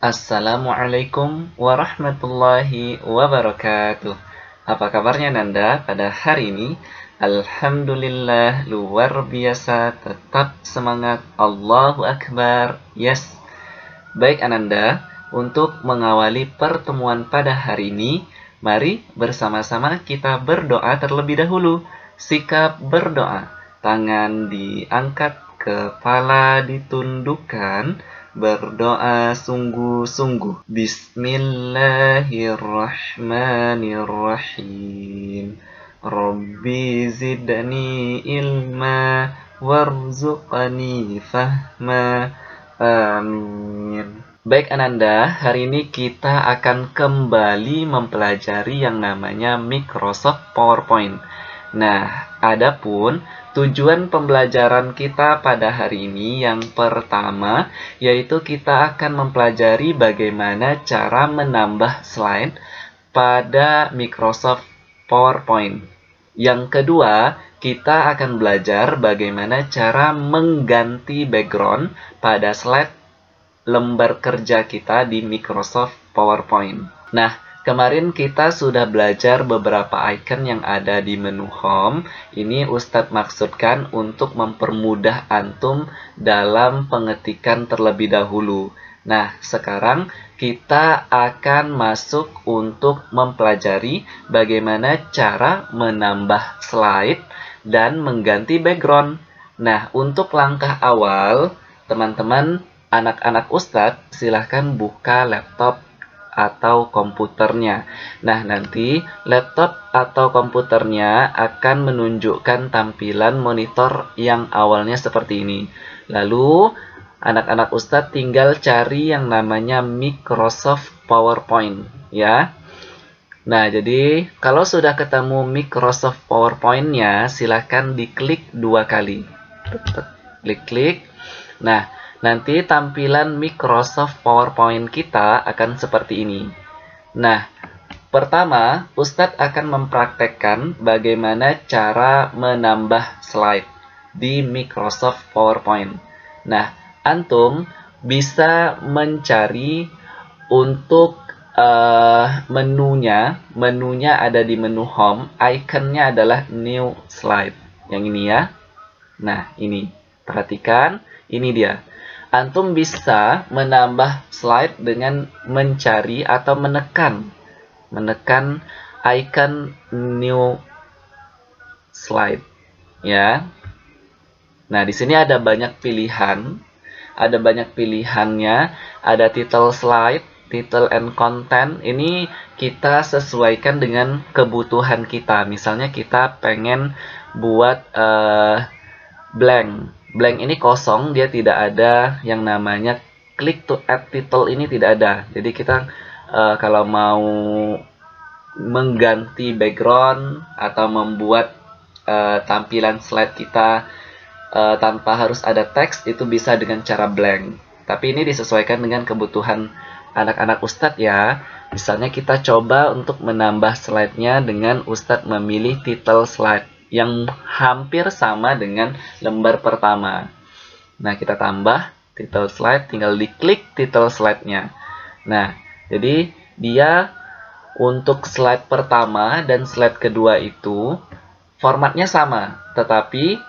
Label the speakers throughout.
Speaker 1: Assalamualaikum warahmatullahi wabarakatuh. Apa kabarnya Nanda pada hari ini? Alhamdulillah luar biasa, tetap semangat, Allahu Akbar. Yes. Baik Ananda, untuk mengawali pertemuan pada hari ini, mari bersama-sama kita berdoa terlebih dahulu. Sikap berdoa, tangan diangkat, kepala ditundukkan, berdoa sungguh-sungguh. Bismillahirrahmanirrahim. Rabbi zidni ilma warzuqni fahma. Amin. Baik Ananda, hari ini kita akan kembali mempelajari yang namanya Microsoft PowerPoint. Nah, adapun tujuan pembelajaran kita pada hari ini yang pertama, yaitu kita akan mempelajari bagaimana cara menambah slide pada Microsoft PowerPoint. Yang kedua, kita akan belajar bagaimana cara mengganti background pada slide lembar kerja kita di Microsoft PowerPoint. Nah, kemarin kita sudah belajar beberapa icon yang ada di menu Home. Ini Ustadz maksudkan untuk mempermudah antum dalam pengetikan terlebih dahulu. Nah, sekarang kita akan masuk untuk mempelajari bagaimana cara menambah slide dan mengganti background. Nah, untuk langkah awal, teman-teman, anak-anak Ustadz, silahkan buka laptop atau komputernya. Nah, nanti laptop atau komputernya akan menunjukkan tampilan monitor yang awalnya seperti ini. Lalu, anak-anak Ustadz tinggal cari yang namanya Microsoft PowerPoint, ya. Nah, jadi kalau sudah ketemu Microsoft PowerPoint-nya, silahkan diklik 2 kali. Klik-klik. Nah, nanti tampilan Microsoft PowerPoint kita akan seperti ini. Nah, pertama, Ustadz akan mempraktekkan bagaimana cara menambah slide di Microsoft PowerPoint. Nah, antum bisa mencari untuk menunya ada di menu Home, ikonnya adalah New Slide. Yang ini ya. Nah, ini. Perhatikan, ini dia. Antum bisa menambah slide dengan mencari atau menekan icon New Slide, ya. Nah, di sini ada banyak pilihan. Ada banyak pilihannya, ada title slide, title and content. Ini kita sesuaikan dengan kebutuhan kita. Misalnya kita pengen buat blank. Blank ini kosong, dia tidak ada yang namanya click to add title, ini tidak ada. Jadi kita kalau mau mengganti background atau membuat tampilan slide kita tanpa harus ada teks, itu bisa dengan cara blank. Tapi ini disesuaikan dengan kebutuhan anak-anak Ustadz ya. Misalnya kita coba untuk menambah slide-nya dengan Ustadz memilih title slide yang hampir sama dengan lembar pertama. Nah, kita tambah title slide, tinggal diklik title slide-nya. Nah, jadi dia untuk slide pertama dan slide kedua itu formatnya sama, tetapi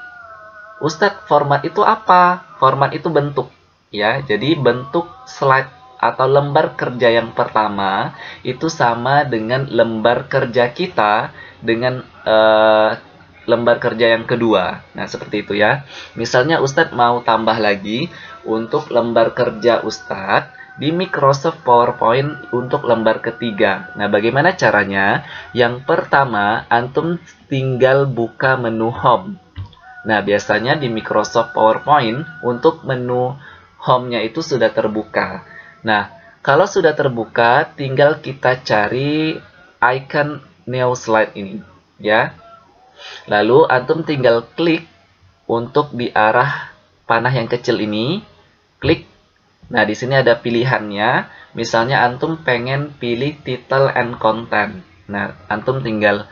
Speaker 1: Ustadz, format itu apa? Format itu bentuk, ya. Jadi bentuk slide atau lembar kerja yang pertama itu sama dengan lembar kerja kita dengan lembar kerja yang kedua. Nah, seperti itu ya. Misalnya Ustadz mau tambah lagi untuk lembar kerja Ustadz di Microsoft PowerPoint untuk lembar ketiga. Nah, bagaimana caranya? Yang pertama, antum tinggal buka menu Home. Nah, biasanya di Microsoft PowerPoint untuk menu Home-nya itu sudah terbuka. Nah, kalau sudah terbuka, tinggal kita cari icon New Slide ini, ya. Lalu antum tinggal klik untuk di arah panah yang kecil ini, klik. Nah, di sini ada pilihannya. Misalnya antum pengen pilih title and content. Nah, antum tinggal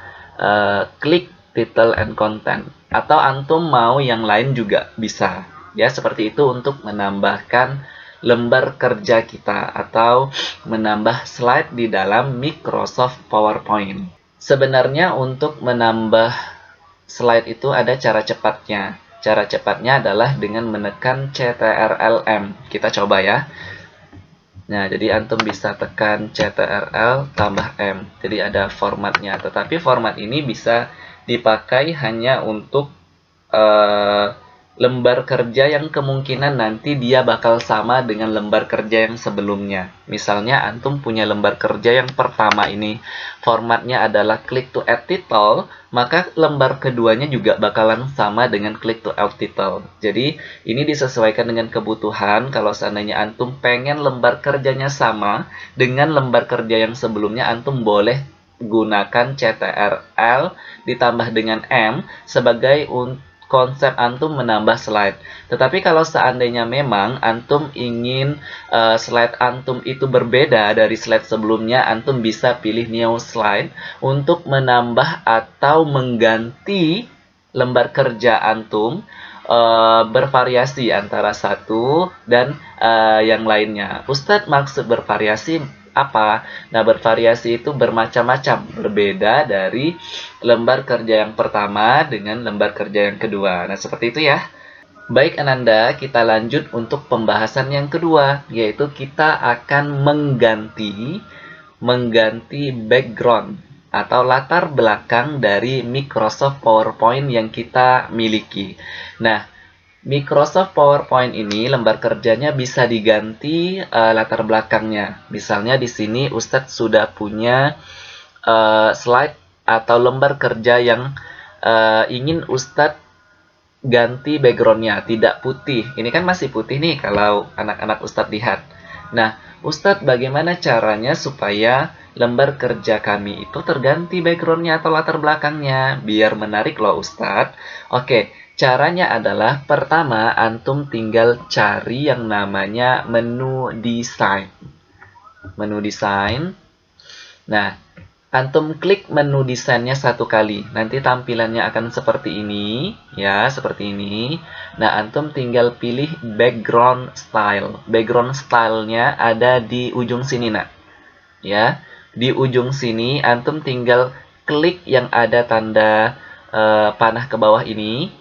Speaker 1: klik title and content. Atau antum mau yang lain juga bisa. Ya, seperti itu untuk menambahkan lembar kerja kita atau menambah slide di dalam Microsoft PowerPoint. Sebenarnya untuk menambah slide itu ada cara cepatnya. Cara cepatnya adalah dengan menekan CTRL-M. Kita coba ya. Nah, jadi antum bisa tekan CTRL tambah M. Jadi ada formatnya. Tetapi format ini bisa dipakai hanya untuk lembar kerja yang kemungkinan nanti dia bakal sama dengan lembar kerja yang sebelumnya. Misalnya antum punya lembar kerja yang pertama ini formatnya adalah click to add title, maka lembar keduanya juga bakalan sama dengan click to add title. Jadi ini disesuaikan dengan kebutuhan. Kalau seandainya antum pengen lembar kerjanya sama dengan lembar kerja yang sebelumnya, antum boleh gunakan CTRL ditambah dengan M sebagai konsep antum menambah slide. Tetapi kalau seandainya memang antum ingin slide antum itu berbeda dari slide sebelumnya, antum bisa pilih new slide untuk menambah atau mengganti lembar kerja antum bervariasi antara satu dan yang lainnya. Ustadz, maksud bervariasi apa? Nah, bervariasi itu bermacam-macam, berbeda dari lembar kerja yang pertama dengan lembar kerja yang kedua. Nah, seperti itu ya. Baik Ananda, kita lanjut untuk pembahasan yang kedua, yaitu kita akan mengganti background atau latar belakang dari Microsoft PowerPoint yang kita miliki. Nah, Microsoft PowerPoint ini lembar kerjanya bisa diganti latar belakangnya. Misalnya di sini Ustadz sudah punya slide atau lembar kerja yang ingin Ustadz ganti backgroundnya, tidak putih. Ini kan masih putih nih kalau anak-anak Ustadz lihat. Nah, Ustadz bagaimana caranya supaya lembar kerja kami itu terganti backgroundnya atau latar belakangnya biar menarik loh Ustadz? Oke, caranya adalah pertama antum tinggal cari yang namanya menu desain. Menu desain. Nah, antum klik menu desainnya satu kali. Nanti tampilannya akan seperti ini, ya, seperti ini. Nah, antum tinggal pilih background style. Background style-nya ada di ujung sini, nak. Ya, di ujung sini antum tinggal klik yang ada tanda panah ke bawah ini.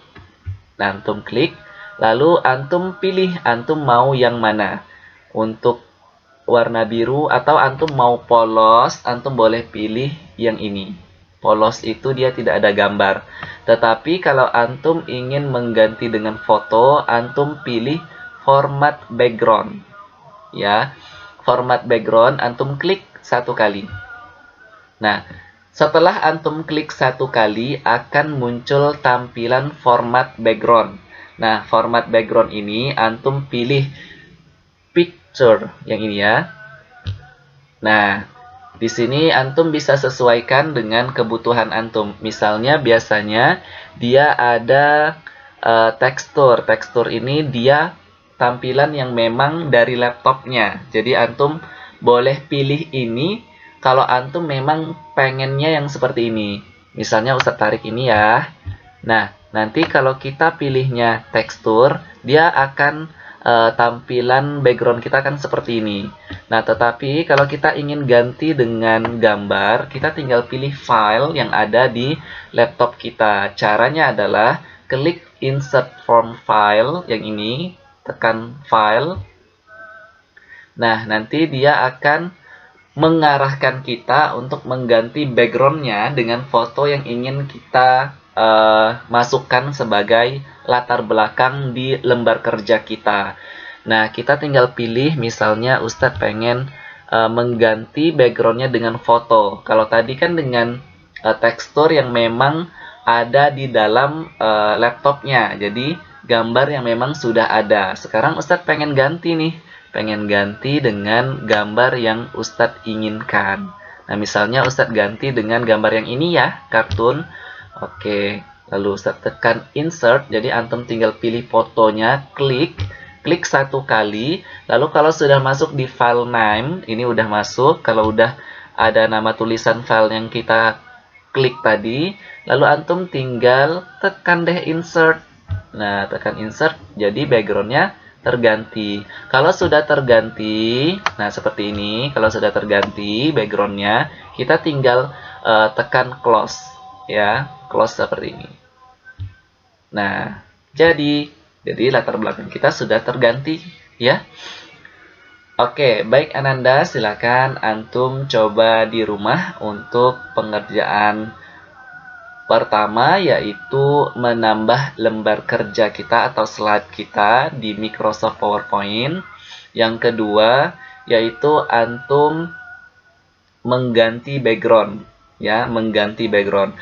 Speaker 1: Nah, antum klik, lalu antum pilih antum mau yang mana. Untuk warna biru atau antum mau polos, antum boleh pilih yang ini. Polos itu dia tidak ada gambar. Tetapi kalau antum ingin mengganti dengan foto, antum pilih format background. Ya, format background antum klik satu kali. Nah, setelah antum klik satu kali, akan muncul tampilan format background. Nah, format background ini antum pilih picture yang ini ya. Nah, di sini antum bisa sesuaikan dengan kebutuhan antum. Misalnya biasanya dia ada tekstur. Tekstur ini dia tampilan yang memang dari laptopnya. Jadi antum boleh pilih ini kalau antum memang pengennya yang seperti ini. Misalnya Ustadz tarik ini ya. Nah, nanti kalau kita pilihnya tekstur, dia akan tampilan background kita akan seperti ini. Nah, tetapi kalau kita ingin ganti dengan gambar, kita tinggal pilih file yang ada di laptop kita. Caranya adalah klik insert from file yang ini, tekan file. Nah, nanti dia akan mengarahkan kita untuk mengganti backgroundnya dengan foto yang ingin kita masukkan sebagai latar belakang di lembar kerja kita. Nah, kita tinggal pilih, misalnya Ustadz pengen mengganti backgroundnya dengan foto. Kalau tadi kan dengan tekstur yang memang ada di dalam laptopnya, jadi gambar yang memang sudah ada. Sekarang Ustadz pengen ganti nih, pengen ganti dengan gambar yang Ustadz inginkan. Nah, misalnya Ustadz ganti dengan gambar yang ini ya, kartun. Oke, lalu Ustadz tekan insert, jadi antum tinggal pilih fotonya, klik satu kali. Lalu kalau sudah masuk di file name, ini udah masuk. Kalau udah ada nama tulisan file yang kita klik tadi, lalu antum tinggal tekan deh insert. Nah, tekan insert, jadi backgroundnya terganti. Kalau sudah terganti, nah seperti ini, kalau sudah terganti backgroundnya, kita tinggal tekan close, ya, close seperti ini. Nah, jadi latar belakang kita sudah terganti, ya. Oke, baik Ananda, silakan antum coba di rumah untuk pengerjaan pertama, yaitu menambah lembar kerja kita atau slide kita di Microsoft PowerPoint. Yang kedua, yaitu antum mengganti background, ya, mengganti background.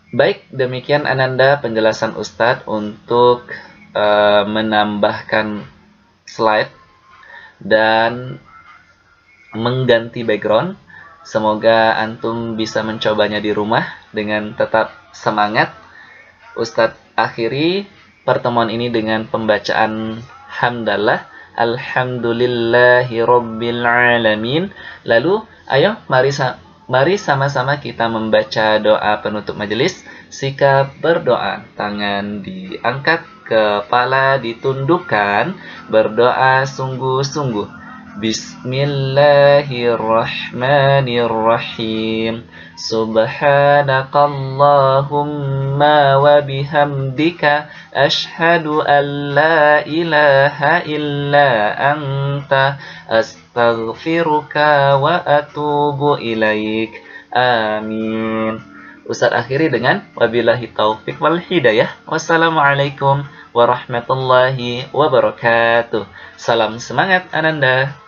Speaker 1: Baik, demikian Ananda penjelasan Ustadz untuk menambahkan slide dan mengganti background. Semoga antum bisa mencobanya di rumah dengan tetap semangat. Ustadz akhiri pertemuan ini dengan pembacaan hamdalah. Alhamdulillahirabbil alamin. Lalu ayo mari sama-sama kita membaca doa penutup majelis. Sikap berdoa, tangan diangkat, kepala ditundukkan, berdoa sungguh-sungguh. Bismillahirrahmanirrahim. Subhanakallahumma wa bihamdika asyhadu an la ilaha illa anta astaghfiruka wa atubu ilaik. Amin. Ustadz akhiri dengan wabillahi taufik wal hidayah. Wassalamualaikum warahmatullahi wabarakatuh. Salam semangat Ananda.